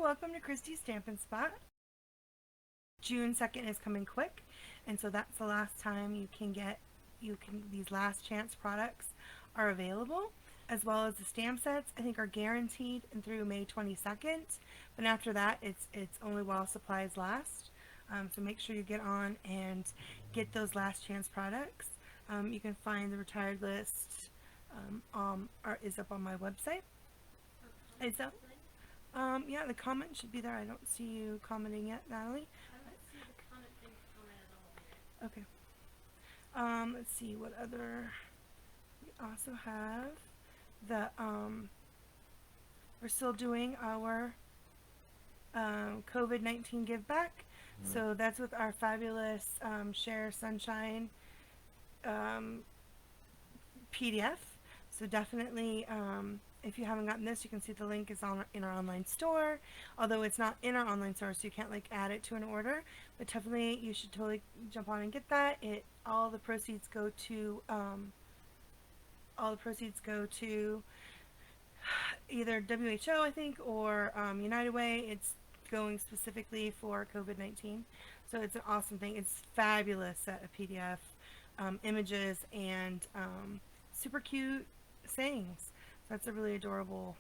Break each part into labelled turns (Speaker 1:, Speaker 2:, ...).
Speaker 1: welcome to Christie's Stampin' Spot. June 2nd is coming quick, and so that's the last time these last chance products are available, as well as the stamp sets. I think are guaranteed and through May 22nd, but after that it's only while supplies last. So make sure you get on and get those last chance products. You can find the retired list is up on my website. Is up? Yeah, the comment should be there. I don't see you commenting yet, Natalie.
Speaker 2: I don't see the comment thing to comment at all here.
Speaker 1: Okay. Let's see what other. We also have the we're still doing our COVID-19 give back. So that's with our fabulous Share Sunshine PDF. So definitely, if you haven't gotten this, you can see the link is in our online store. Although it's not in our online store, so you can't like add it to an order. But definitely, you should totally jump on and get that. All the proceeds go to either WHO, I think, or United Way. It's going specifically for COVID-19. So it's an awesome thing. It's a fabulous set of PDF images and super cute sayings. That's a really adorable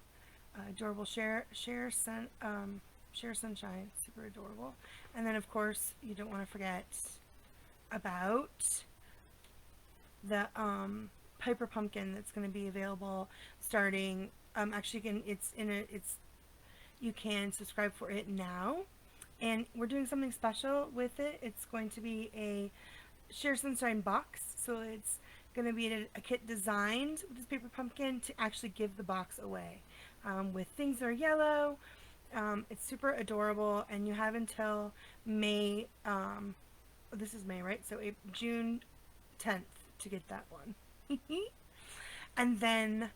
Speaker 1: Share Sunshine. Super adorable. And then of course you don't want to forget about the Piper Pumpkin that's going to be available starting. You can subscribe for it now, and we're doing something special with it. It's going to be a Share Sunshine box, so it's going to be a kit designed with this paper pumpkin to actually give the box away with things that are yellow. It's super adorable, and you have until May. This is May, right? So June 10th to get that one. And then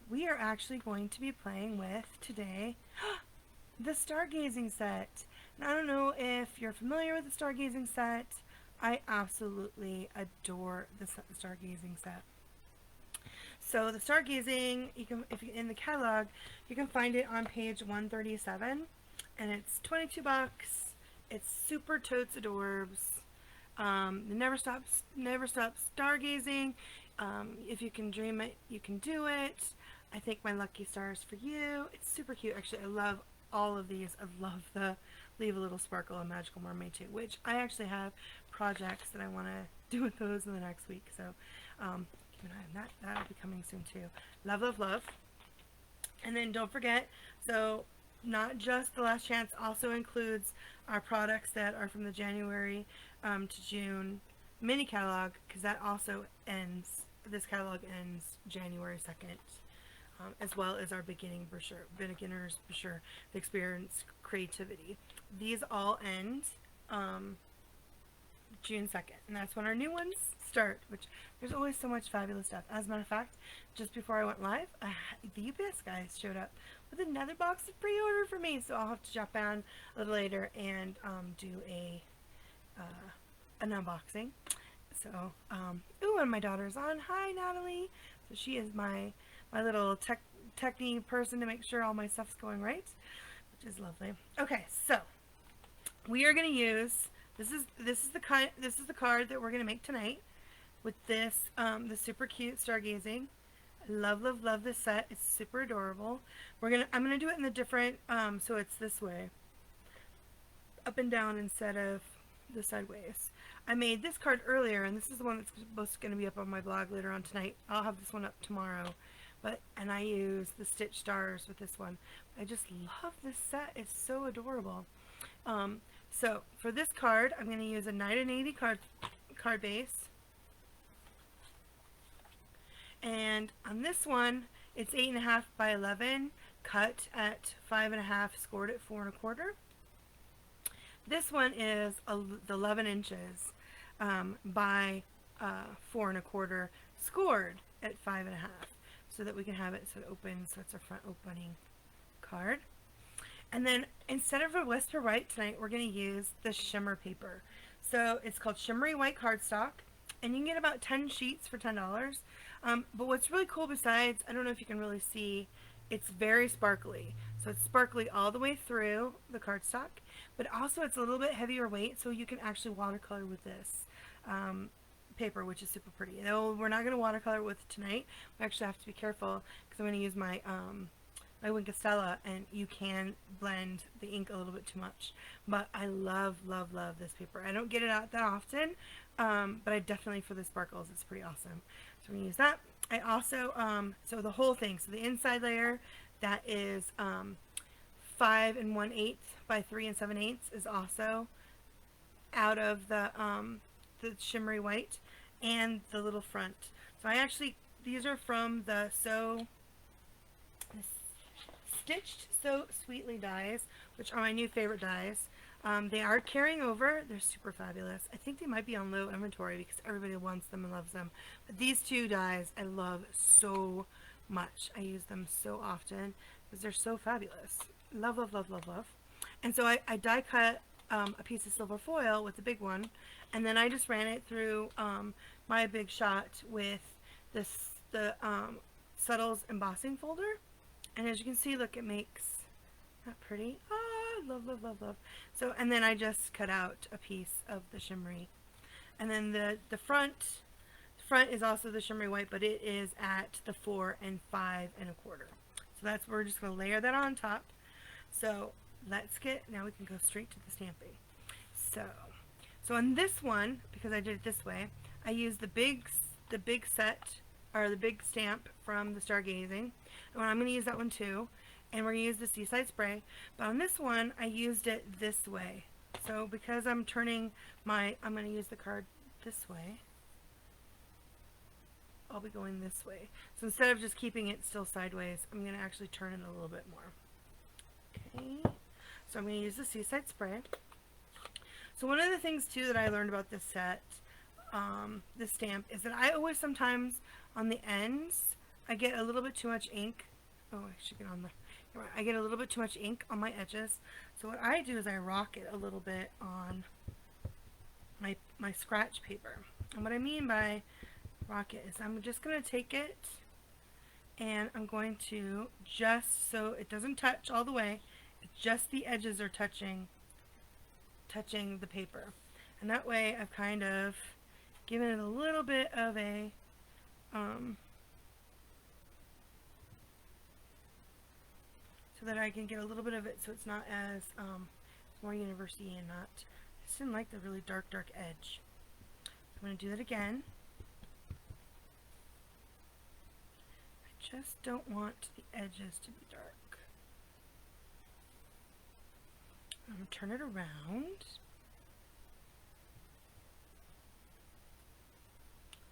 Speaker 1: we are actually going to be playing with today the Stargazing set. Now, I don't know if you're familiar with the Stargazing set. I absolutely adore the Stargazing set. So the Stargazing, if you in the catalog, you can find it on page 137, and it's 22 bucks. It's super totes adorbs. Never stop stargazing. If you can dream it, you can do it. I think my lucky star is for you. It's super cute. Actually, I love all of these. I love the Leave a Little Sparkle and Magical Mermaid too, which I actually have projects that I want to do with those in the next week. So keep an eye on that. That'll be coming soon too. Love, love, love. And then don't forget, so not just the last chance, also includes our products that are from the January to June mini catalog, because that also ends. This catalog ends January 2nd, as well as our beginner's brochure, the experience creativity. These all end June 2nd, and that's when our new ones start, which there's always so much fabulous stuff. As a matter of fact, just before I went live, the UPS guys showed up with another box of pre-order for me, so I'll have to jump on a little later and do an unboxing. So, ooh, and my daughter's on. Hi, Natalie. So she is my little techie person to make sure all my stuff's going right, which is lovely. Okay, so we are going to use this is the card that we're going to make tonight with this the super cute Stargazing. I love, love, love this set. It's super adorable. I'm gonna do it in the different so it's this way, up and down instead of the sideways. I made this card earlier, and this is the one that's supposed to be up on my blog later on tonight. I'll have this one up tomorrow, and I use the Stitch Stars with this one. I just love this set. It's so adorable. So for this card, I'm going to use a 980 card base, and on this one, it's 8.5 by 11, cut at 5.5, scored at 4 1/4. This one is 11 inches by 4 1/4, scored at 5.5, so that we can have it so it opens. So it's our front opening card. And then instead of a Whisper White tonight, we're going to use the shimmer paper. So it's called Shimmery White cardstock, and you can get about 10 sheets for $10. But what's really cool besides, I don't know if you can really see It's very sparkly. So it's sparkly all the way through the cardstock, but also it's a little bit heavier weight, so you can actually watercolor with this paper, which is super pretty. Though we're not going to watercolor with it tonight. We actually have to be careful because I'm going to use my my Winkostella, and you can blend the ink a little bit too much. But I love, love, love this paper. I don't get it out that often, but I definitely, for the sparkles, it's pretty awesome. So I'm going to use that. I also, so the whole thing, so the inside layer, that is 5 1/8 by 3 7/8 is also out of the Shimmery White, and the little front. So I actually, these are from the Stitched So Sweetly dies, which are my new favorite dies. They are carrying over. They're super fabulous. I think they might be on low inventory because everybody wants them and loves them. But these two dies I love so much. I use them so often because they're so fabulous. Love, love, love, love, love. And so I die cut a piece of silver foil with the big one, and then I just ran it through my Big Shot with the Subtles embossing folder. And as you can see, look, it makes that pretty. Ah, love, love, love, love. So, and then I just cut out a piece of the shimmery. And then the front is also the Shimmery White, but it is at the 4 5 1/4. So that's, we're just going to layer that on top. So let's get, now we can go straight to the stamping. So on this one, because I did it this way, I used the big set, or the big stamp from the Stargazing. And I'm going to use that one too. And we're going to use the Seaside Spray. But on this one, I used it this way. So because I'm turning I'm going to use the card this way. I'll be going this way. So instead of just keeping it still sideways, I'm going to actually turn it a little bit more. Okay. So I'm going to use the Seaside Spray. So one of the things too that I learned about this set, this stamp, is that I always sometimes on the ends I get a little bit too much ink. Oh, I should get on the. I get a little bit too much ink on my edges. So what I do is I rock it a little bit on my scratch paper. And what I mean by rock it is I'm just going to take it and I'm going to, just so it doesn't touch all the way, just the edges are touching the paper. And that way I've kind of given it a little bit of a so that I can get a little bit of it so it's not as more university and not, I just didn't like the really dark edge. I'm going to do that again. I just don't want the edges to be dark. I'm going to turn it around.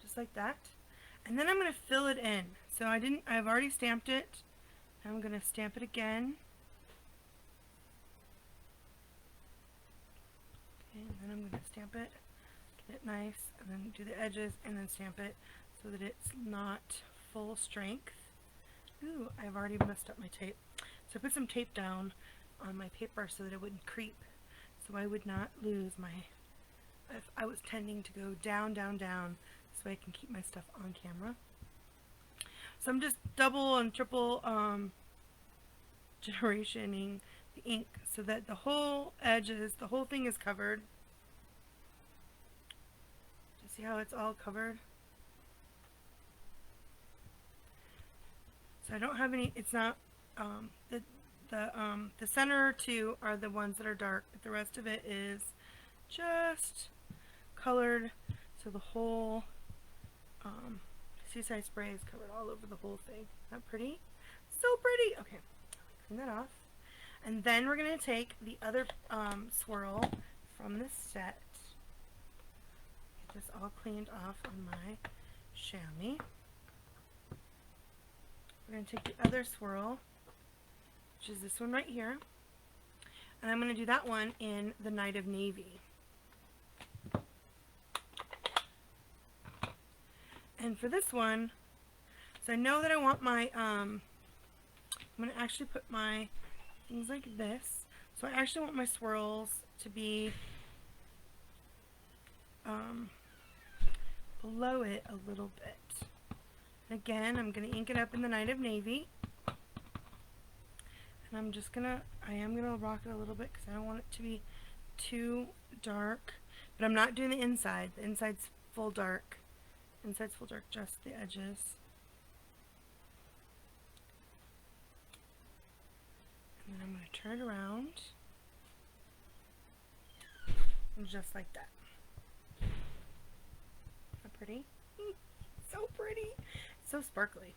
Speaker 1: Just like that. And then I'm going to fill it in. So I've already stamped it. I'm going to stamp it again. Okay, and then I'm going to stamp it, get it nice, and then do the edges, and then stamp it so that it's not full strength. Ooh, I've already messed up my tape. So I put some tape down on my paper so that it wouldn't creep, so I would not lose my, if I was tending to go down, down, down, so I can keep my stuff on camera. So I'm just double and triple generationing the ink so that the whole edges, the whole thing is covered. Do you see how it's all covered? So I don't have any, it's not, the center two are the ones that are dark, but the rest of it is just colored, so the whole Seaside Spray is covered all over the whole thing. Isn't that pretty? So pretty! Okay, clean that off. And then we're going to take the other swirl from this set. Get this all cleaned off on my chamois. We're going to take the other swirl, which is this one right here, and I'm going to do that one in the Night of Navy. And for this one, so I know that I want my, I'm going to actually put my things like this. So I actually want my swirls to be below it a little bit. Again, I'm going to ink it up in the Night of Navy. And I am gonna rock it a little bit because I don't want it to be too dark. But I'm not doing the inside. The inside's full dark. Inside's full dark, just the edges. And then I'm gonna turn it around. And just like that. Isn't that pretty? So pretty. So sparkly.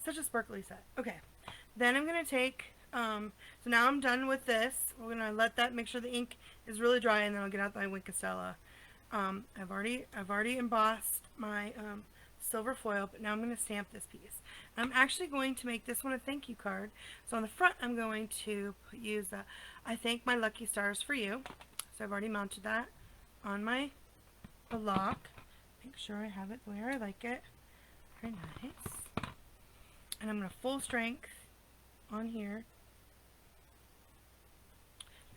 Speaker 1: Such a sparkly set. Okay. Then I'm going to take, so now I'm done with this. We're going to let that, make sure the ink is really dry, and then I'll get out my Wink Castella. I've already embossed my silver foil, but now I'm going to stamp this piece. I'm actually going to make this one a thank you card. So on the front, I'm going to use the, I thank my lucky stars for you. So I've already mounted that on my block. Make sure I have it the way I like it. Very nice. And I'm going to full strength on here.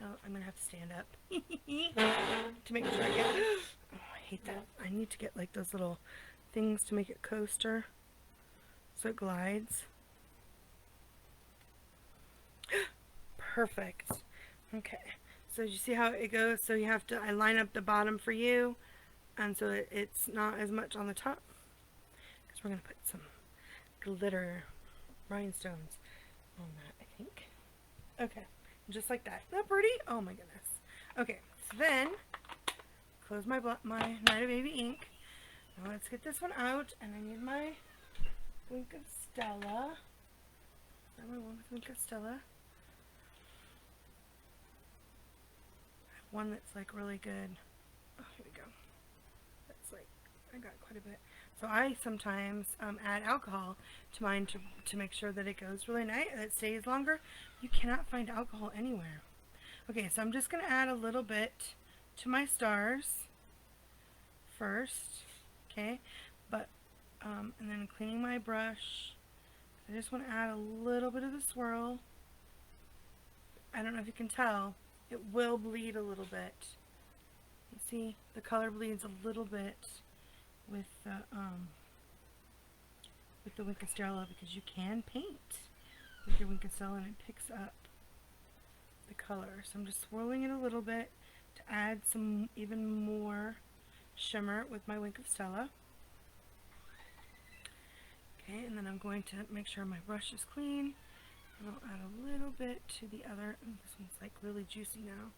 Speaker 1: Now I'm going to have to stand up to make sure I get, oh, I hate that. I need to get like those little things to make it coaster so it glides. Perfect. Okay. So you see how it goes? So you have to, I line up the bottom for you, and so it's not as much on the top. Because we're going to put some glitter rhinestones on that, I think. Okay. Just like that. Isn't that pretty? Oh my goodness. Okay. So then, close my Night of Baby ink. Now let's get this one out, and I need my Wink of Stella. Is that my one with Wink of Stella? One that's like really good. Oh, here we go. That's like, I got quite a bit. So I sometimes add alcohol to mine to make sure that it goes really nice, that it stays longer. You cannot find alcohol anywhere. Okay, so I'm just going to add a little bit to my stars first. Okay, but, and then cleaning my brush. I just want to add a little bit of the swirl. I don't know if you can tell. It will bleed a little bit. You see, the color bleeds a little bit with the Wink of Stella, because you can paint with your Wink of Stella and it picks up the color. So I'm just swirling it a little bit to add some even more shimmer with my Wink of Stella. Okay, and then I'm going to make sure my brush is clean. And I'll add a little bit to the other. Oh, this one's like really juicy now.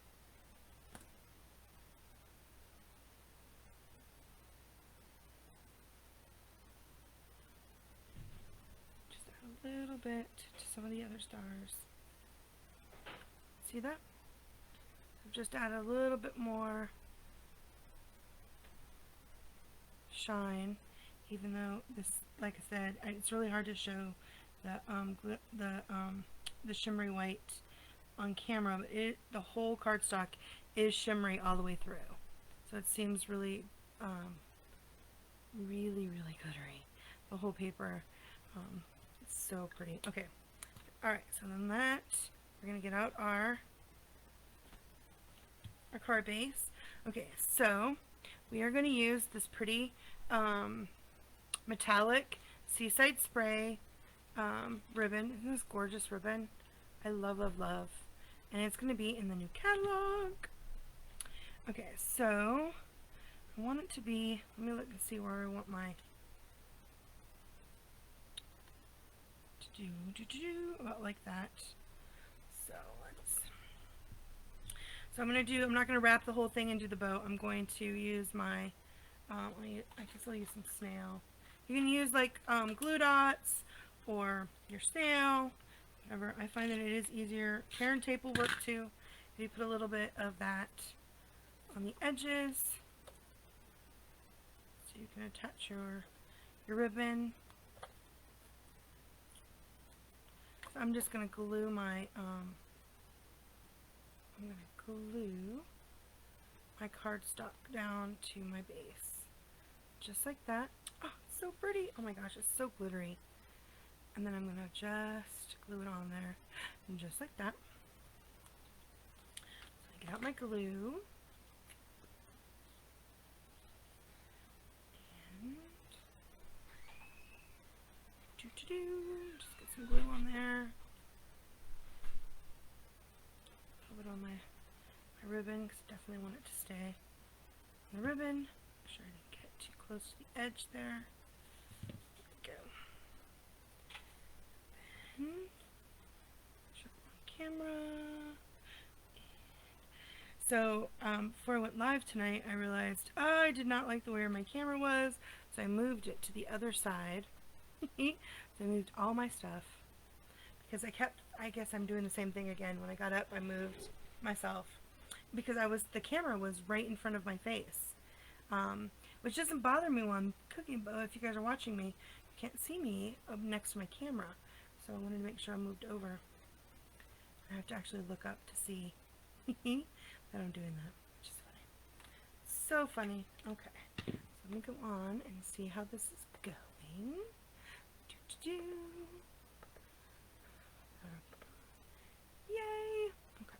Speaker 1: Just add a little bit to some of the other stars. See that? I've just added a little bit more shine, even though this, like I said, it's really hard to show the shimmery white on camera, but the whole cardstock is shimmery all the way through, so it seems really really glittery. The whole paper is so pretty. Okay, all right, so then that we're gonna get out our card base. Okay, so we are going to use this pretty metallic Seaside Spray ribbon. Isn't this gorgeous ribbon? I love, love, love. And it's going to be in the new catalog. Okay, so I want it to be, let me look and see where I want my about like that. So I'm not going to wrap the whole thing and do the bow. I'm going to use my, I guess I'll use some snail. You can use like glue dots or your snail, whatever. I find that it is easier. Tear tape will work too. If you put a little bit of that on the edges, so you can attach your ribbon. So I'm just going to glue my, I'm going to glue my cardstock down to my base. Just like that. Oh, it's so pretty. Oh my gosh, it's so glittery. And then I'm going to just glue it on there. And just like that. So I get out my glue. And just get some glue on there. ribbon because I definitely want it to stay on the ribbon. Make sure I didn't get too close to the edge there. There we go. Then, show on camera. So, before I went live tonight, I realized I did not like the way my camera was, so I moved it to the other side. So I moved all my stuff because I guess I'm doing the same thing again. When I got up, I moved myself because the camera was right in front of my face, which doesn't bother me while I'm cooking, but if you guys are watching me, you can't see me up next to my camera. So I wanted to make sure I moved over. I have to actually look up to see that I'm doing that, which is funny. So funny. Okay, so let me go on and see how this is going. Yay! Okay,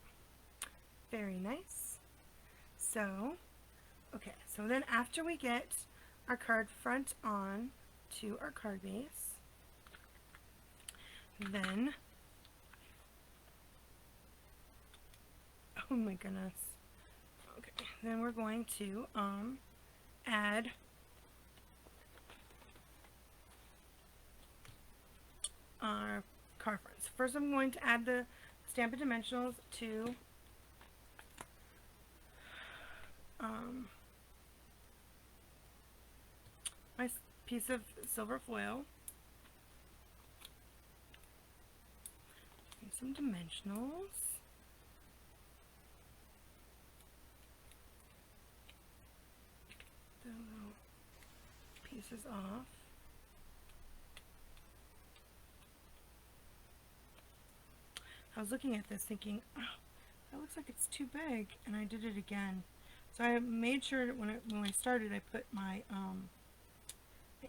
Speaker 1: very nice. So, okay, so then after we get our card front on to our card base, then, oh my goodness. Okay, then we're going to add our card fronts. First I'm going to add the Stampin' Dimensionals to my piece of silver foil. And some dimensionals. The little pieces off. I was looking at this thinking, oh, that looks like it's too big, and I did it again. So I made sure that when I started, I put my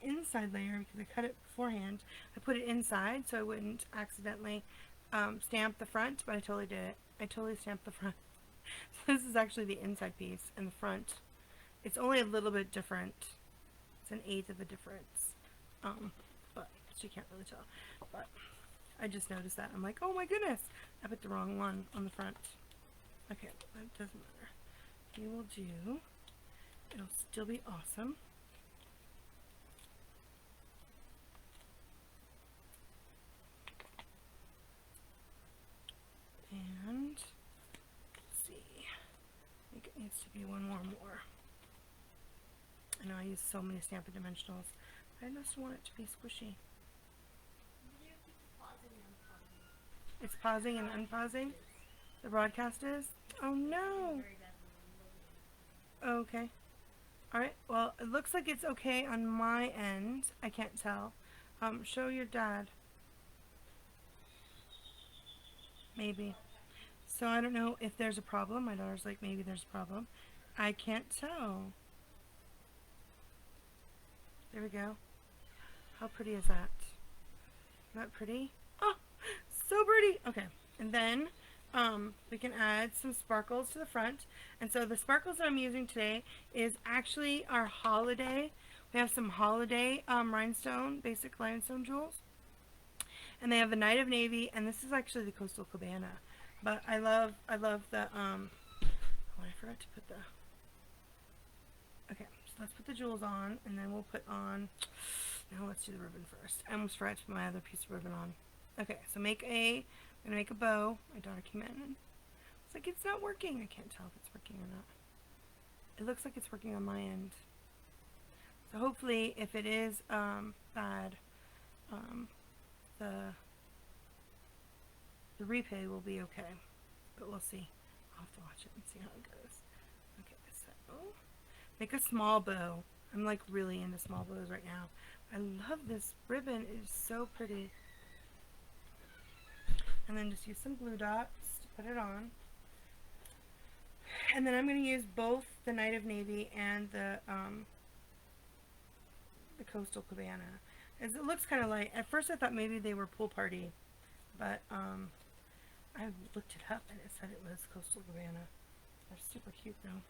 Speaker 1: inside layer, because I cut it beforehand, I put it inside so I wouldn't accidentally stamp the front, but I totally did it. I totally stamped the front. So this is actually the inside piece, and the front, it's only a little bit different. It's an eighth of a difference, but you can't really tell. But I just noticed that. I'm like, oh my goodness, I put the wrong one on the front. Okay, that doesn't matter. We will do, it'll still be awesome. And let's see, I think it needs to be one more. I know I use so many Stampin' Dimensionals. I just want it to be squishy. It's pausing and unpausing? The broadcast is? Oh no! Okay. Alright, well, it looks like it's okay on my end. I can't tell. Show your dad. Maybe. So I don't know if there's a problem. My daughter's like, maybe there's a problem. I can't tell. There we go. How pretty is that? Isn't that pretty? Oh, so pretty. Okay, and then we can add some sparkles to the front. And so the sparkles that I'm using today is actually our holiday. We have some holiday rhinestone, basic rhinestone jewels. And they have the Night of Navy, and this is actually the Coastal Cabana. But I love the, oh, I forgot to put the, okay, so let's put the jewels on, and then we'll put on, now let's do the ribbon first. I almost forgot to put my other piece of ribbon on. Okay, so I'm gonna make a bow. My daughter came in, and it's like, it's not working. I can't tell if it's working or not. It looks like it's working on my end. So hopefully, if it is bad, the replay will be okay, but we'll see. I'll have to watch it and see how it goes. Okay, so make a small bow. I'm like really into small bows right now. I love this ribbon. It is so pretty. And then just use some glue dots to put it on. And then I'm going to use both the Night of Navy and the Coastal Cabana. As it looks kind of light. At first I thought maybe they were Pool Party, but I looked it up and it said it was Coastal Cabana. They're super cute though.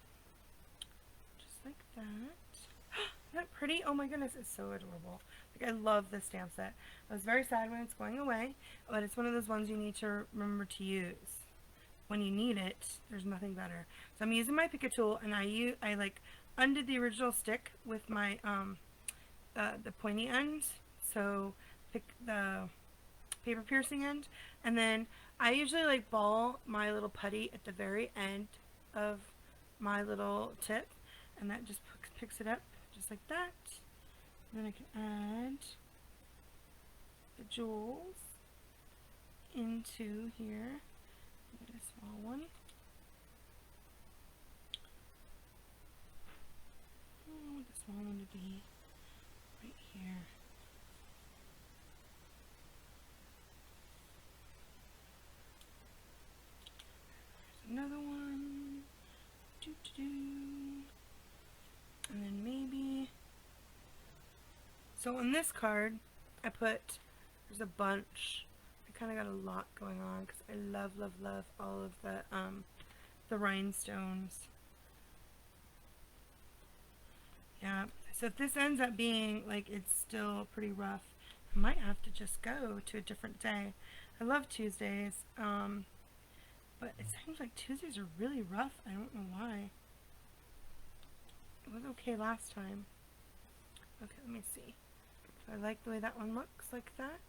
Speaker 1: Just like that. Isn't that pretty? Oh my goodness, it's so adorable. Like, I love this stamp set. I was very sad when it's going away, but it's one of those ones you need to remember to use. when you need it, there's nothing better. So I'm using my Pick-a tool, and I like undid the original stick with my the pointy end. So pick the paper piercing end, and then I usually like ball my little putty at the very end of my little tip, and that just picks it up just like that. And then I can add the jewels into here. Get a small one. I want the small one to be right here. There's another one. And then maybe. So on this card, I put, there's a bunch. I kind of got a lot going on because I love, love, love all of the rhinestones. Yeah, so if this ends up being like it's still pretty rough, I might have to just go to a different day. I love Tuesdays, but it seems like Tuesdays are really rough. I don't know why. It was okay last time. Okay, let me see. So I like the way that one looks, like that.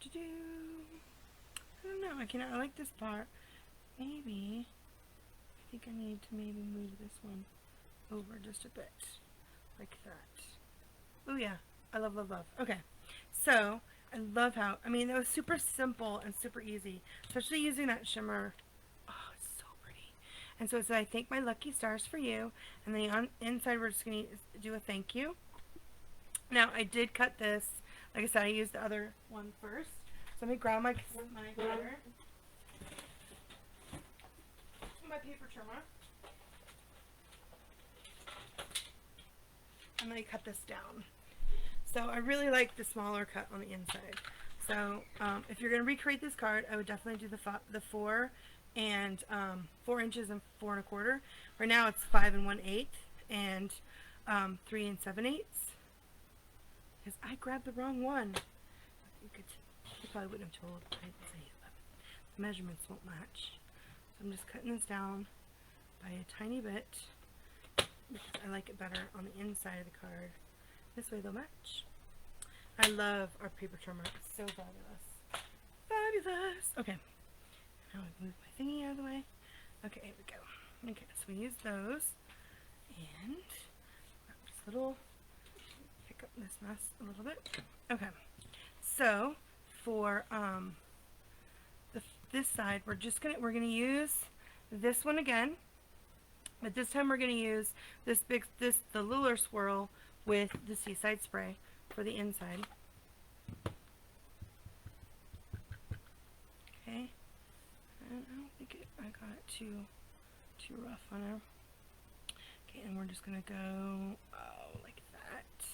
Speaker 1: I don't know. I like this part. Maybe. I think I need to maybe move this one over just a bit, like that. Oh yeah, I love, love, love. Okay, so I love how, I mean, it was super simple and super easy, especially using that shimmer. Oh, it's so pretty. And so it said, I thank my lucky stars for you, and then on inside we're just going to do a thank you. Now, I did cut this, like I said, I used the other one first. So let me grab my cutter, my paper trimmer. I'm going to cut this down. So I really like the smaller cut on the inside. So if you're going to recreate this card, I would definitely do the 4 inches and 4 1/4. Right now it's 5 1/8 and 3 7/8. Because I grabbed the wrong one. You probably wouldn't have told. I didn't say it, but the measurements won't match. So I'm just cutting this down by a tiny bit. Because I like it better on the inside of the card. This way they'll match. I love our paper trimmer. It's so fabulous. Fabulous! Okay. Now I move my thingy out of the way. Okay, here we go. Okay, so we use those. And just pick up this mess a little bit. Okay. So for this side, we're gonna use this one again. But this time we're going to use the Lular Swirl with the Seaside Spray for the inside. Okay. And I don't think I got it too rough on her. Okay, and we're just going to go like that.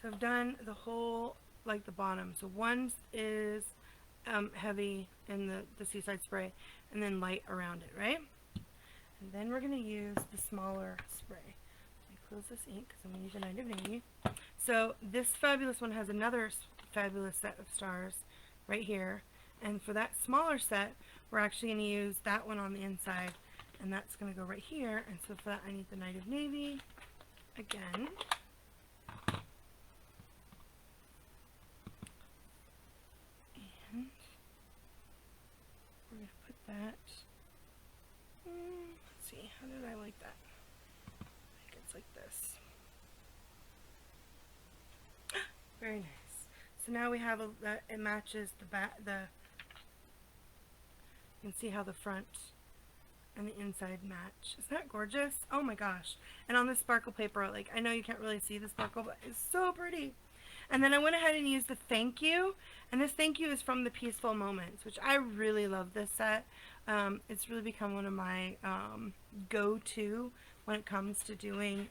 Speaker 1: So I've done the whole, like the bottom. So one is heavy in the Seaside Spray and then light around it, right? And then we're going to use the smaller spray. Let me close this ink because I'm going to use a Night of Navy. So this fabulous one has another fabulous set of stars right here. And for that smaller set, we're actually going to use that one on the inside. And that's going to go right here. And so for that, I need the Night of Navy again. We're going to put that, let's see, how did I like that? I think it's like this. Very nice. So now we have it matches the back, you can see how the front and the inside match. Isn't that gorgeous? Oh my gosh. And on this sparkle paper, like, I know you can't really see the sparkle, but it's so pretty. And then I went ahead and used the thank you, and this thank you is from the Peaceful Moments, which I really love this set. It's really become one of my go-to when it comes to doing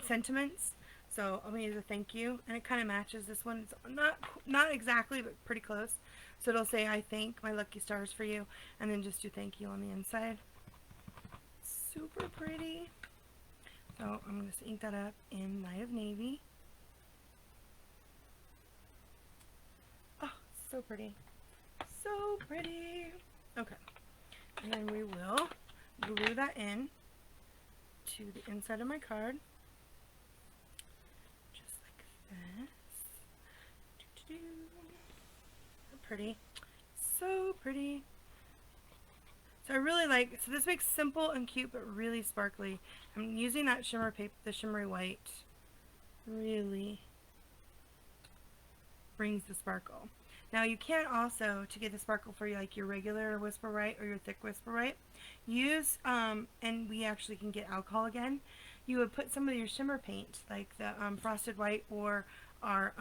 Speaker 1: sentiments. So I'm going to use a thank you, and it kind of matches this one. It's not exactly, but pretty close. So it'll say, I thank my lucky stars for you, and then just do thank you on the inside. Super pretty. So I'm going to ink that up in Night of Navy. Oh, so pretty. So pretty. Okay. And then we will glue that in to the inside of my card. Just like this. So pretty. So pretty. So I really like, so this makes simple and cute but really sparkly. I'm using that shimmer paper, the Shimmery White. Really brings the sparkle. Now you can also, to get the sparkle for like your regular Whisper White or your thick Whisper White, use, and we actually can get alcohol again, you would put some of your shimmer paint, like the Frosted White or our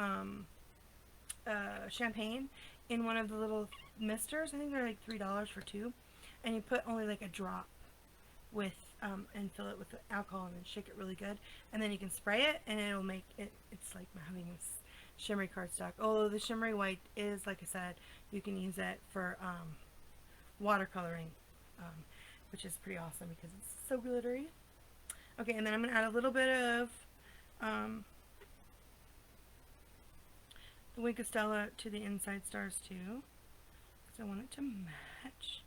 Speaker 1: champagne, in one of the little misters. I think they're like $3 for two. And you put only like a drop with, and fill it with the alcohol and then shake it really good. And then you can spray it and it'll make it, it's like having this shimmery cardstock. Although the Shimmery White is, like I said, you can use it for watercoloring, which is pretty awesome because it's so glittery. Okay, and then I'm going to add a little bit of the Wink of Stella to the inside stars too, because I want it to match.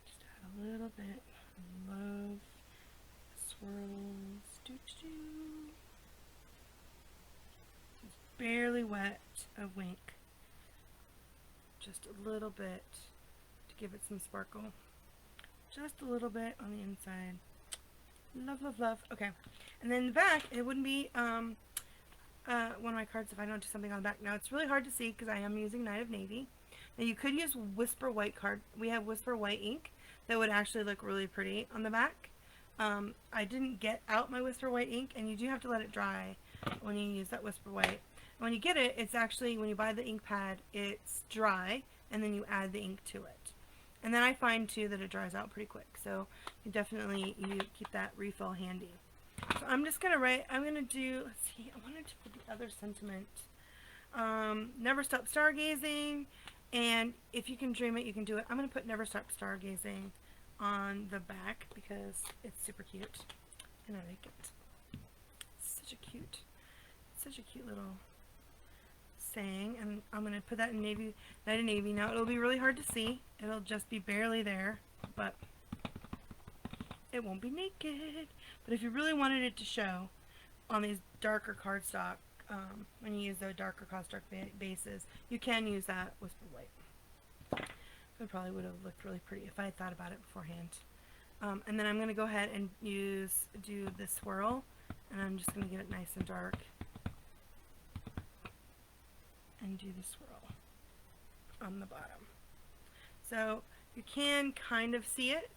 Speaker 1: Just add a little bit. I love swirls. Doo-doo-doo. Barely wet a wink, just a little bit to give it some sparkle, just a little bit on the inside. Love, love, love. Okay, and then the back, it wouldn't be one of my cards if I don't do something on the back. Now it's really hard to see because I am using Night of Navy. Now you could use Whisper White card. We have Whisper White ink that would actually look really pretty on the back. I didn't get out my Whisper White ink, and you do have to let it dry when you use that Whisper White. When you get it, it's actually, when you buy the ink pad, it's dry, and then you add the ink to it. And then I find, too, that it dries out pretty quick. So you definitely, you keep that refill handy. So I'm just going to write, I'm going to do, let's see, I wanted to put the other sentiment. Never stop stargazing, and if you can dream it, you can do it. I'm going to put never stop stargazing on the back because it's super cute, and I like it. It's such a cute little saying, and I'm going to put that in Navy, Night of Navy. Now it'll be really hard to see. It'll just be barely there, but it won't be naked. But if you really wanted it to show on these darker cardstock, when you use the darker cardstock bases, you can use that Whisper White. It probably would have looked really pretty if I had thought about it beforehand. And then I'm going to go ahead and do the swirl, and I'm just going to get it nice and dark. And do the swirl on the bottom. So you can kind of see it.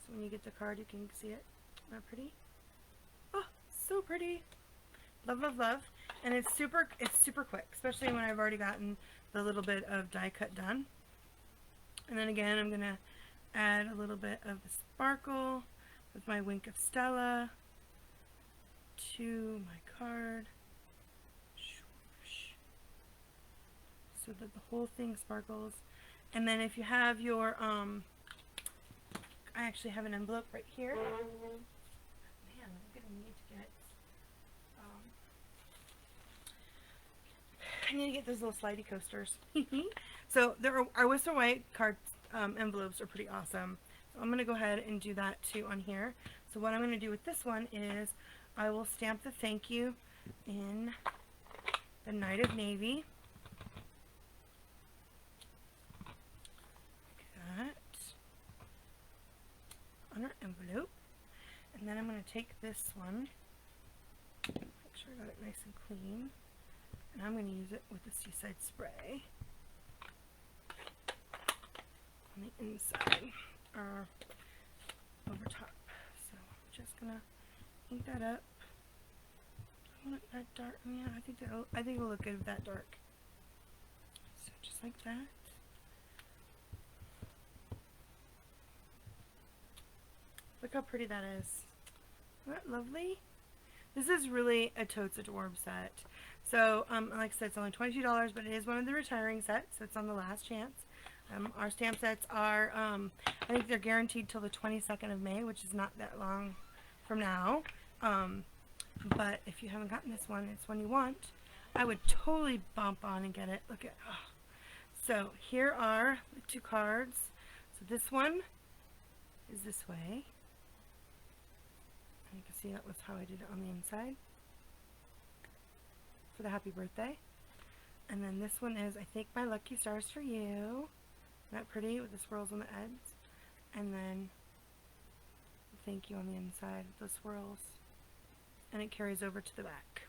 Speaker 1: So when you get the card, you can see it. Isn't that pretty? Oh, so pretty. Love, love, love. And it's super quick, especially when I've already gotten the little bit of die cut done. And then again, I'm gonna add a little bit of the sparkle with my Wink of Stella to my card, so that the whole thing sparkles. And then if you have your, I actually have an envelope right here. Man, I'm gonna need to get, I need to get those little slidey coasters. So there are, our Whisper White card envelopes are pretty awesome. So I'm gonna go ahead and do that too on here. So what I'm gonna do with this one is I will stamp the thank you in the Night of Navy. On our envelope, and then I'm going to take this one, make sure I got it nice and clean, and I'm going to use it with the Seaside Spray on the inside, or over top. So I'm just going to ink that up. I want it that dark. Yeah, I think it'll look good with that dark. So just like that. Look how pretty that is. Isn't that lovely? This is really a totes adorable set. So, like I said, it's only $22, but it is one of the retiring sets, so it's on the last chance. Our stamp sets are, I think they're guaranteed till the 22nd of May, which is not that long from now. But if you haven't gotten this one, it's one you want. I would totally bump on and get it. Look at, oh. So here are the two cards. So this one is this way. And you can see that was how I did it on the inside for the happy birthday. And then this one is, I think my lucky stars for you. Isn't that pretty with the swirls on the ends? And then thank you on the inside with the swirls. And it carries over to the back.